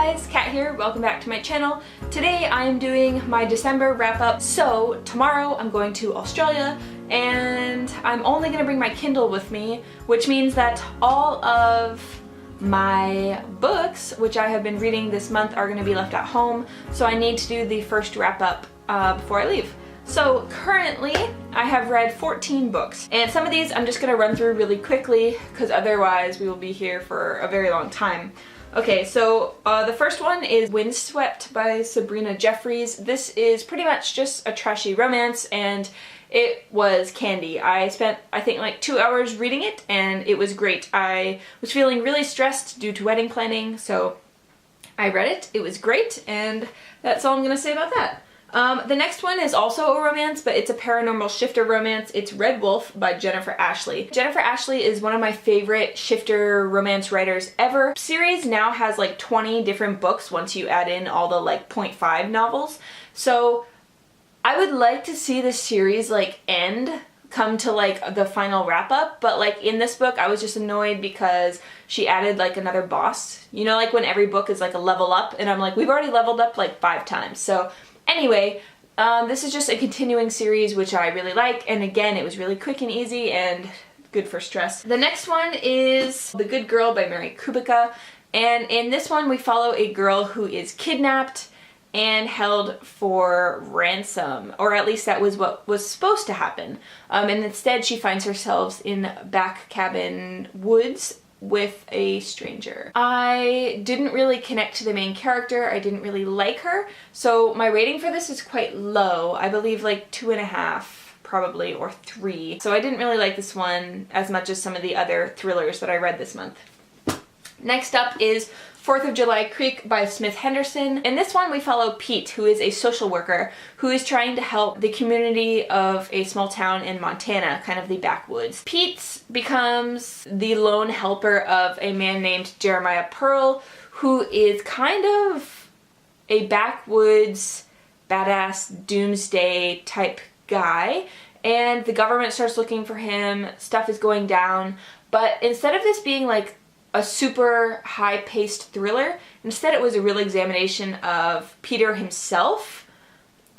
guys, Kat here, welcome back to my channel. Today I am doing my December wrap up. So tomorrow I'm going to Australia and I'm only going to bring my Kindle with me, which means that all of my books, which I have been reading this month, are going to be left at home. So I need to do the first wrap up before I leave. So currently I have read 14 books, and some of these I'm just going to run through really quickly because otherwise we will be here for a very long time. Okay, so the first one is Windswept by Sabrina Jeffries. This is pretty much just a trashy romance and it was candy. I spent, I think, like 2 hours reading it and it was great. I was feeling really stressed due to wedding planning, so I read it. It was great, and that's all I'm going to say about that. The next one is also a romance, but it's a paranormal shifter romance. It's Red Wolf by Jennifer Ashley. Jennifer Ashley is one of my favorite shifter romance writers ever. The series now has like 20 different books once you add in all the like 0.5 novels. So I would like to see this series like come to like the final wrap up, but like in this book I was just annoyed because she added like another boss. You know, like when every book is like a level up and I'm like, we've already leveled up like 5 times. So anyway, this is just a continuing series which I really like, and again it was really quick and easy and good for stress. The next one is The Good Girl by Kubica, and in this one we follow a girl who is kidnapped and held for ransom, or at least that was what was supposed to happen, and instead she finds herself in back cabin woods with a stranger. I didn't really connect to the main character. I didn't really like her, so my rating for this is quite low. I believe like 2.5 probably, or 3. So I didn't really like this one as much as some of the other thrillers that I read this month. Next up is 4th of July Creek by Smith Henderson. In this one we follow Pete, who is a social worker who is trying to help the community of a small town in Montana, kind of the backwoods. Pete becomes the lone helper of a man named Jeremiah Pearl, who is kind of a backwoods, badass, doomsday type guy, and the government starts looking for him, stuff is going down, but instead of this being like a super high-paced thriller, instead it was a real examination of Peter himself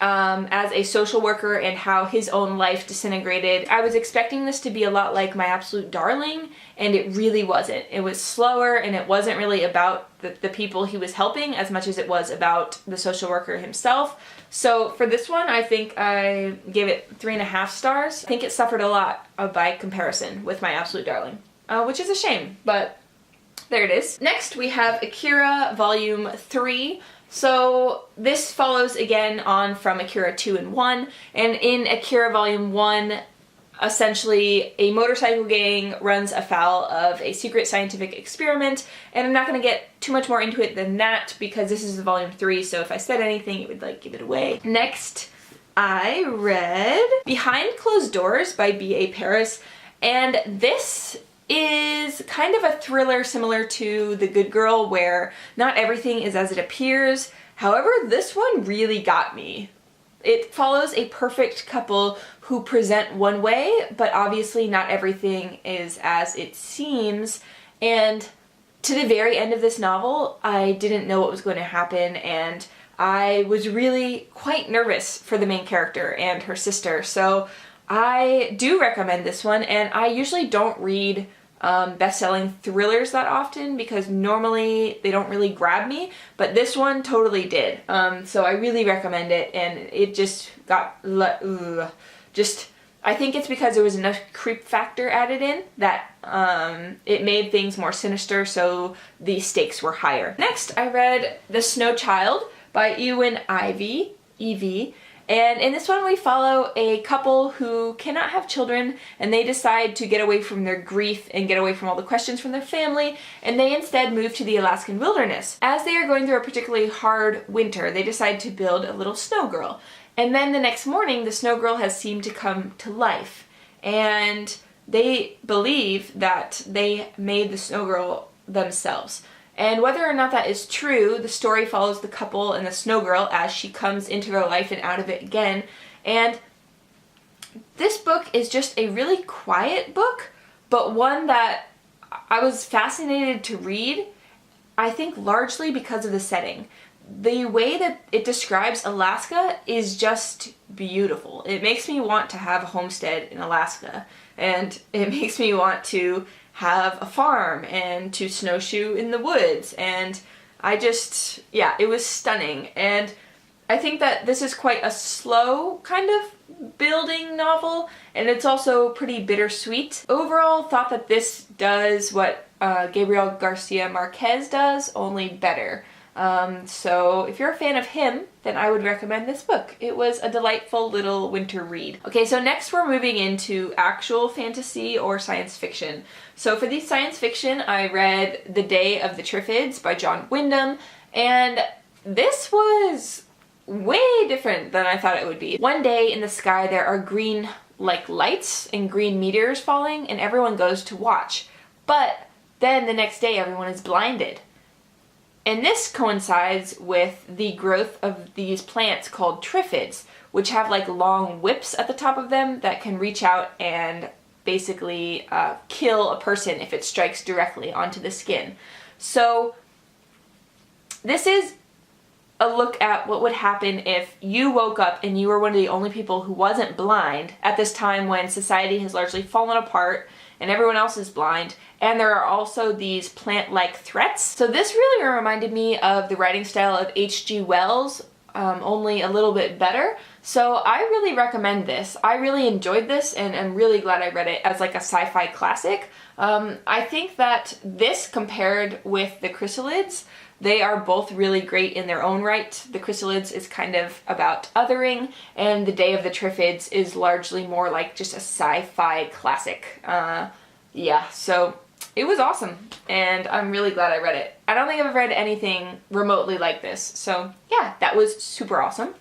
as a social worker and how his own life disintegrated. I was expecting this to be a lot like My Absolute Darling, and it really wasn't. It was slower, and it wasn't really about the people he was helping as much as it was about the social worker himself. So for this one, I think I gave it 3.5 stars. I think it suffered a lot by comparison with My Absolute Darling, which is a shame, but there it is. Next we have AKIRA Volume 3. So this follows again on from AKIRA 2 and 1, and in AKIRA Volume 1, essentially a motorcycle gang runs afoul of a secret scientific experiment, and I'm not going to get too much more into it than that because this is Volume 3, so if I said anything it would like give it away. Next I read Behind Closed Doors by B.A. Paris, and this is kind of a thriller similar to The Good Girl, where not everything is as it appears. However, this one really got me. It follows a perfect couple who present one way, but obviously not everything is as it seems, and to the very end of this novel, I didn't know what was going to happen, and I was really quite nervous for the main character and her sister, so I do recommend this one, and I usually don't read best-selling thrillers that often because normally they don't really grab me, but this one totally did. So I really recommend it, and it just got I think it's because there was enough creep factor added in that it made things more sinister, so the stakes were higher. Next I read The Snow Child by Eowyn Ivey. And in this one we follow a couple who cannot have children, and they decide to get away from their grief and get away from all the questions from their family, and they instead move to the Alaskan wilderness. As they are going through a particularly hard winter, they decide to build a little snow girl. And then the next morning the snow girl has seemed to come to life, and they believe that they made the snow girl themselves. And whether or not that is true, the story follows the couple and the snow girl as she comes into their life and out of it again. And this book is just a really quiet book, but one that I was fascinated to read, I think largely because of the setting. The way that it describes Alaska is just beautiful. It makes me want to have a homestead in Alaska, and it makes me want to have a farm and to snowshoe in the woods, and I just, yeah, it was stunning. And I think that this is quite a slow kind of building novel, and it's also pretty bittersweet. Overall, thought that this does what Gabriel Garcia Marquez does, only better. So if you're a fan of him, then I would recommend this book. It was a delightful little winter read. Okay, so next we're moving into actual fantasy or science fiction. So for the science fiction, I read The Day of the Triffids by John Wyndham, and this was way different than I thought it would be. One day in the sky there are green like lights and green meteors falling, and everyone goes to watch. But then the next day everyone is blinded. And this coincides with the growth of these plants called Triffids, which have like long whips at the top of them that can reach out and basically kill a person if it strikes directly onto the skin. So this is a look at what would happen if you woke up and you were one of the only people who wasn't blind at this time when society has largely fallen apart and everyone else is blind, and there are also these plant-like threats. So this really reminded me of the writing style of H.G. Wells, only a little bit better. So I really recommend this. I really enjoyed this, and I'm really glad I read it as like a sci-fi classic. I think that this, compared with The Chrysalids, they are both really great in their own right. The Chrysalids is kind of about othering, and The Day of the Triffids is largely more like just a sci-fi classic. Yeah, so it was awesome, and I'm really glad I read it. I don't think I've read anything remotely like this, so yeah, that was super awesome.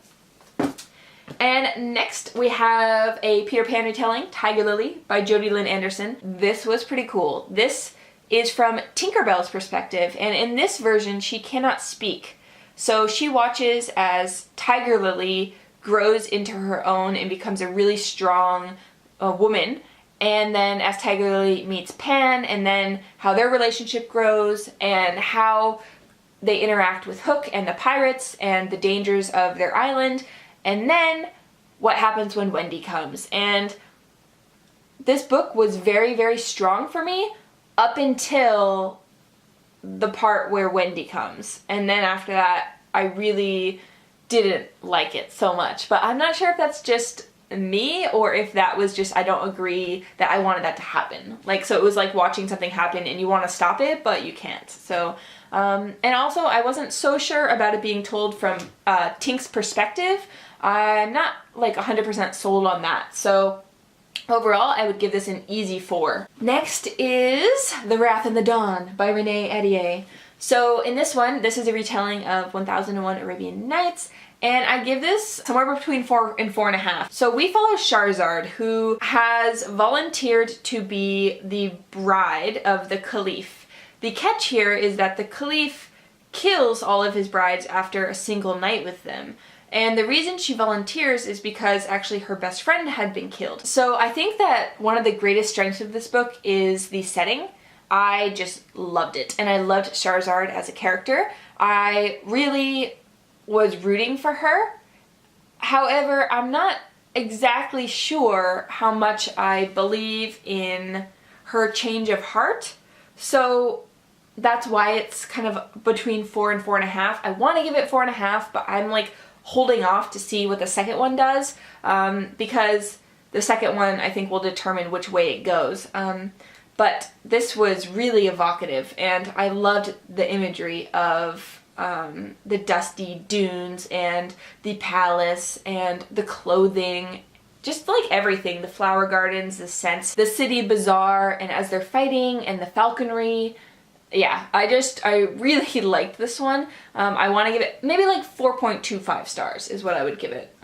And next we have a Peter Pan retelling, Tiger Lily by Jodi Lynn Anderson. This was pretty cool. This is from Tinkerbell's perspective, and in this version she cannot speak. So she watches as Tiger Lily grows into her own and becomes a really strong woman, and then as Tiger Lily meets Pan, and then how their relationship grows and how they interact with Hook and the pirates and the dangers of their island, and then what happens when Wendy comes. And this book was very, very strong for me up until the part where Wendy comes, and then after that I really didn't like it so much. But I'm not sure if that's just me or if that was just I don't agree that I wanted that to happen. Like, so it was like watching something happen and you want to stop it but you can't. So and also I wasn't so sure about it being told from Tink's perspective. I'm not like 100% sold on that. So overall, I would give this an easy 4. Next is The Wrath and the Dawn by Renee Ahdieh. So in this one, this is a retelling of 1001 Arabian Nights, and I give this somewhere between 4 and 4.5. So we follow Shahrazad, who has volunteered to be the bride of the Caliph. The catch here is that the Caliph kills all of his brides after a single night with them. And the reason she volunteers is because actually her best friend had been killed. So I think that one of the greatest strengths of this book is the setting. I just loved it, and I loved Shahrazad as a character. I really was rooting for her. However, I'm not exactly sure how much I believe in her change of heart. So that's why it's kind of between 4 and 4.5. I want to give it 4.5, but I'm like holding off to see what the second one does, because the second one I think will determine which way it goes. But this was really evocative, and I loved the imagery of the dusty dunes and the palace and the clothing, just like everything, the flower gardens, the scents, the city bazaar, and as they're fighting, and the falconry. Yeah, I really liked this one. I want to give it maybe like 4.25 stars is what I would give it.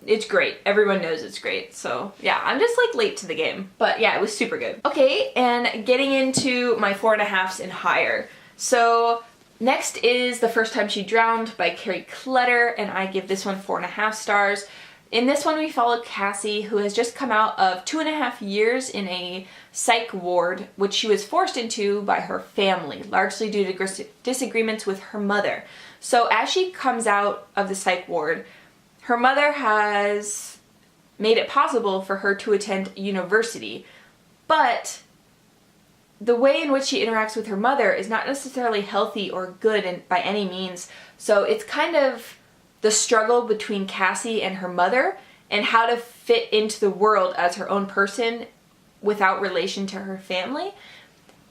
It's great. Everyone knows it's great. So yeah, I'm just like late to the game. But yeah, it was super good. Okay, and getting into my 4.5s and higher. So next is The First Time She Drowned by Kerry Kletter, and I give this one 4.5 stars. In this one we follow Cassie, who has just come out of 2.5 years in a psych ward, which she was forced into by her family, largely due to disagreements with her mother. So as she comes out of the psych ward, her mother has made it possible for her to attend university, but the way in which she interacts with her mother is not necessarily healthy or good by any means. So it's kind of the struggle between Cassie and her mother and how to fit into the world as her own person without relation to her family.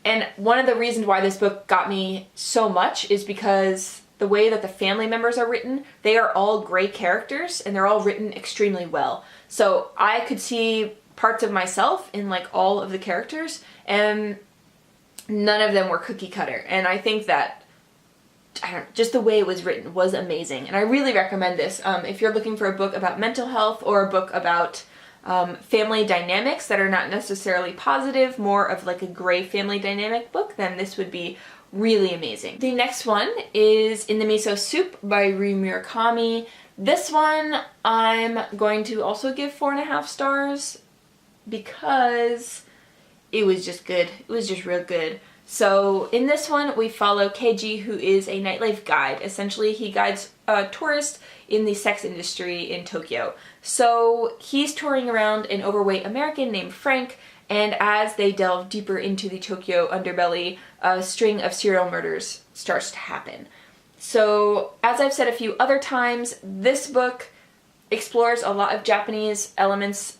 And one of the reasons why this book got me so much is because the way that the family members are written, they are all great characters and they're all written extremely well. So I could see parts of myself in like all of the characters, and none of them were cookie cutter. And I think that just the way it was written was amazing, and I really recommend this. If you're looking for a book about mental health or a book about family dynamics that are not necessarily positive, more of like a gray family dynamic book, then this would be really amazing. The next one is In the Miso Soup by Murakami. This one I'm going to also give 4.5 stars because it was just good. It was just real good. So in this one, we follow Keiji, who is a nightlife guide. Essentially, he guides tourists in the sex industry in Tokyo. So he's touring around an overweight American named Frank, and as they delve deeper into the Tokyo underbelly, a string of serial murders starts to happen. So, as I've said a few other times, this book explores a lot of Japanese elements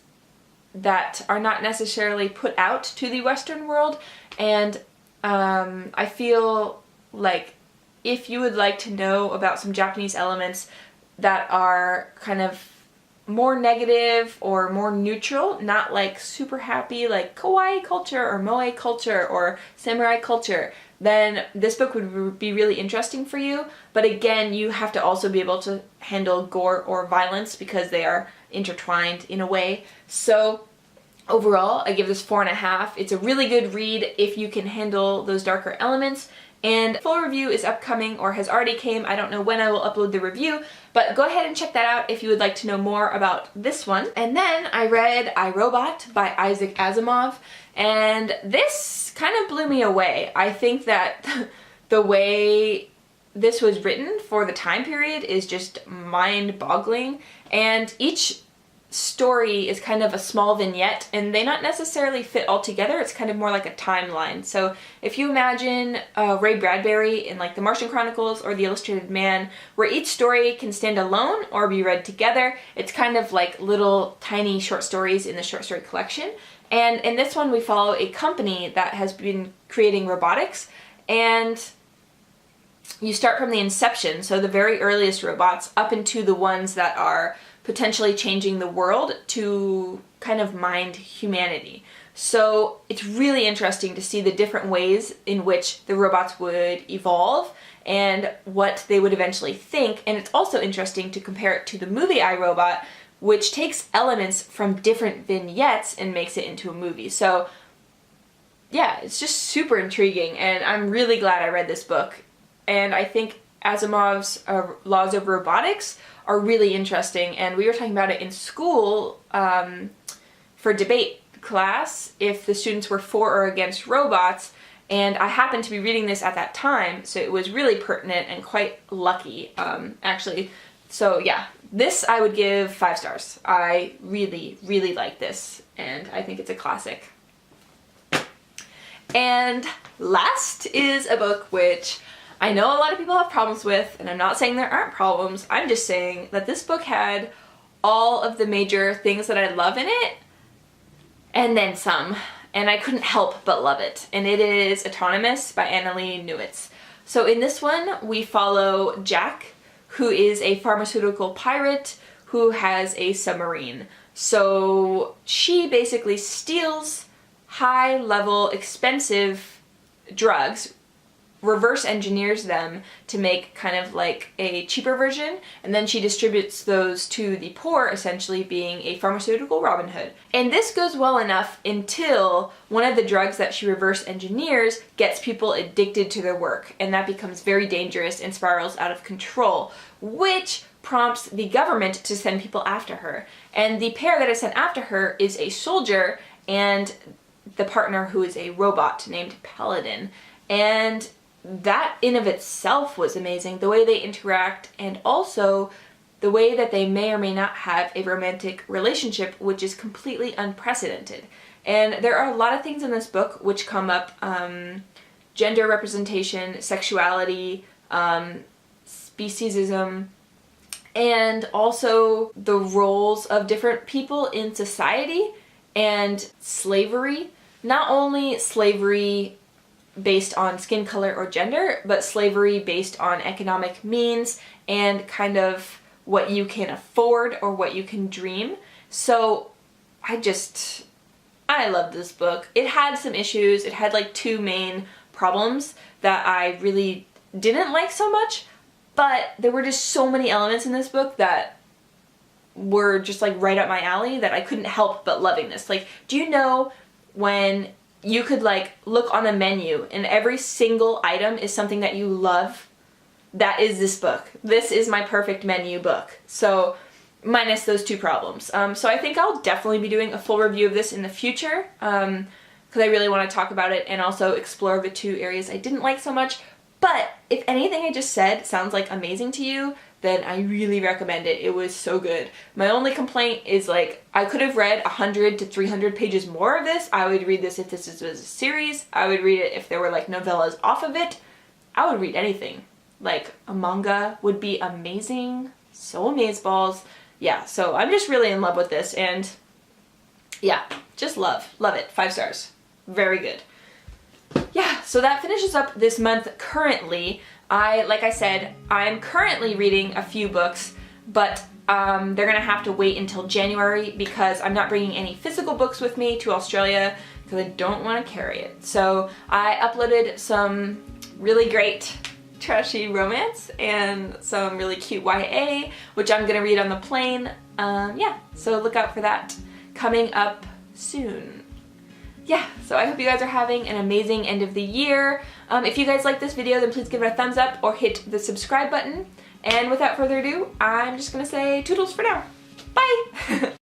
that are not necessarily put out to the Western world, and I feel like if you would like to know about some Japanese elements that are kind of more negative or more neutral, not like super happy like kawaii culture or moe culture or samurai culture, then this book would be really interesting for you. But again, you have to also be able to handle gore or violence because they are intertwined in a way. So overall, I give this 4.5. It's a really good read if you can handle those darker elements. And full review is upcoming or has already came. I don't know when I will upload the review, but go ahead and check that out if you would like to know more about this one. And then I read I, Robot by Isaac Asimov, and this kind of blew me away. I think that the way this was written for the time period is just mind-boggling, and each story is kind of a small vignette, and they not necessarily fit all together. It's kind of more like a timeline. So if you imagine Ray Bradbury in like the Martian Chronicles or the Illustrated Man, where each story can stand alone or be read together, it's kind of like little tiny short stories in the short story collection. And in this one we follow a company that has been creating robotics, and you start from the inception, so the very earliest robots, up into the ones that are potentially changing the world to kind of mind humanity. So it's really interesting to see the different ways in which the robots would evolve and what they would eventually think. And it's also interesting to compare it to the movie I, Robot, which takes elements from different vignettes and makes it into a movie. So yeah, it's just super intriguing, and I'm really glad I read this book. And I think Asimov's Laws of Robotics are really interesting, and we were talking about it in school for debate class if the students were for or against robots, and I happened to be reading this at that time, so it was really pertinent and quite lucky, actually. So yeah, this I would give 5 stars. I really, really like this, and I think it's a classic. And last is a book which I know a lot of people have problems with, and I'm not saying there aren't problems, I'm just saying that this book had all of the major things that I love in it, and then some, and I couldn't help but love it. And it is Autonomous by Annalee Newitz. So in this one, we follow Jack, who is a pharmaceutical pirate who has a submarine. So she basically steals high-level, expensive drugs, reverse engineers them to make kind of like a cheaper version, and then she distributes those to the poor, essentially being a pharmaceutical Robin Hood. And this goes well enough until one of the drugs that she reverse engineers gets people addicted to their work, and that becomes very dangerous and spirals out of control, which prompts the government to send people after her. And the pair that is sent after her is a soldier and the partner who is a robot named Paladin. And that in of itself was amazing, the way they interact, and also the way that they may or may not have a romantic relationship, which is completely unprecedented. And there are a lot of things in this book which come up, gender representation, sexuality, speciesism, and also the roles of different people in society, and slavery. Not only slavery based on skin color or gender, but slavery based on economic means and kind of what you can afford or what you can dream. So I love this book. It had some issues. It had like 2 main problems that I really didn't like so much, but there were just so many elements in this book that were just like right up my alley that I couldn't help but loving this. Like, do you know when you could like look on a menu and every single item is something that you love? That is this book. This is my perfect menu book. So minus those 2 problems. So I think I'll definitely be doing a full review of this in the future, because I really want to talk about it and also explore the 2 areas I didn't like so much. But if anything I just said sounds like amazing to you, then I really recommend it. It was so good. My only complaint is like, I could have read 100 to 300 pages more of this. I would read this if this was a series. I would read it if there were like novellas off of it. I would read anything. Like a manga would be amazing. So amazeballs. Yeah, so I'm just really in love with this, and yeah, just love it. 5 stars. Very good. Yeah, so that finishes up this month currently. Like I said, I'm currently reading a few books, but they're gonna have to wait until January because I'm not bringing any physical books with me to Australia because I don't want to carry it. So I uploaded some really great trashy romance and some really cute YA, which I'm gonna read on the plane. Yeah, so look out for that coming up soon. Yeah, so I hope you guys are having an amazing end of the year. If you guys like this video, then please give it a thumbs up or hit the subscribe button. And without further ado, I'm just gonna say toodles for now. Bye!